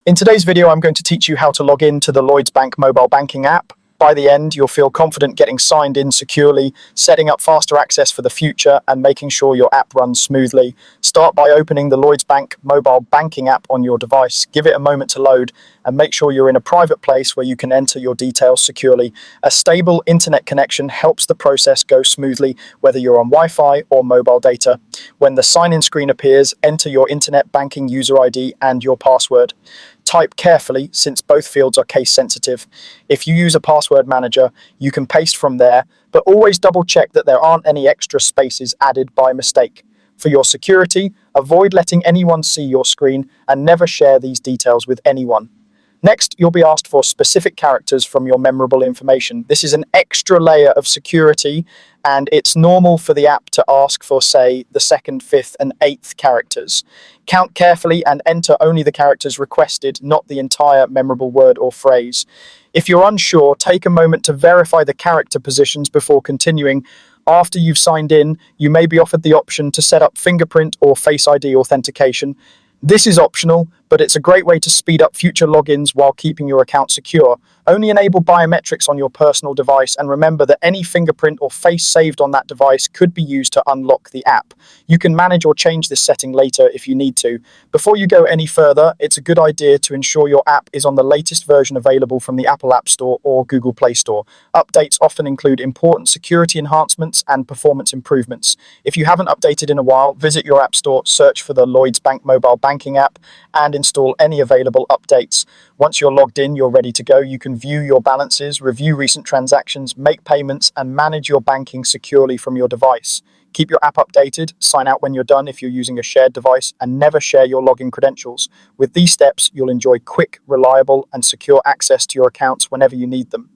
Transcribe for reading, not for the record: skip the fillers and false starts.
In today's video, I'm going to teach you how to log in to the Lloyds Bank mobile banking app. By the end, you'll feel confident getting signed in securely, setting up faster access for the future, and making sure your app runs smoothly. Start by opening the Lloyds Bank mobile banking app on your device. Give it a moment to load, and make sure you're in a private place where you can enter your details securely. A stable internet connection helps the process go smoothly, whether you're on Wi-Fi or mobile data. When the sign-in screen appears, enter your internet banking user ID and your password. Type carefully, since both fields are case sensitive. If you use a password manager, you can paste from there, but always double check that there aren't any extra spaces added by mistake. For your security, avoid letting anyone see your screen and never share these details with anyone. Next, you'll be asked for specific characters from your memorable information. This is an extra layer of security, and it's normal for the app to ask for, say, the second, fifth, and eighth characters. Count carefully and enter only the characters requested, not the entire memorable word or phrase. If you're unsure, take a moment to verify the character positions before continuing. After you've signed in, you may be offered the option to set up fingerprint or Face ID authentication. This is optional, but it's a great way to speed up future logins while keeping your account secure. Only enable biometrics on your personal device, and remember that any fingerprint or face saved on that device could be used to unlock the app. You can manage or change this setting later if you need to. Before you go any further, it's a good idea to ensure your app is on the latest version available from the Apple App Store or Google Play Store. Updates often include important security enhancements and performance improvements. If you haven't updated in a while, visit your App Store, search for the Lloyds Bank mobile banking app, and install any available updates. Once you're logged in, you're ready to go. You can view your balances, review recent transactions, make payments, and manage your banking securely from your device. Keep your app updated, sign out when you're done if you're using a shared device, and never share your login credentials. With these steps, you'll enjoy quick, reliable, and secure access to your accounts whenever you need them.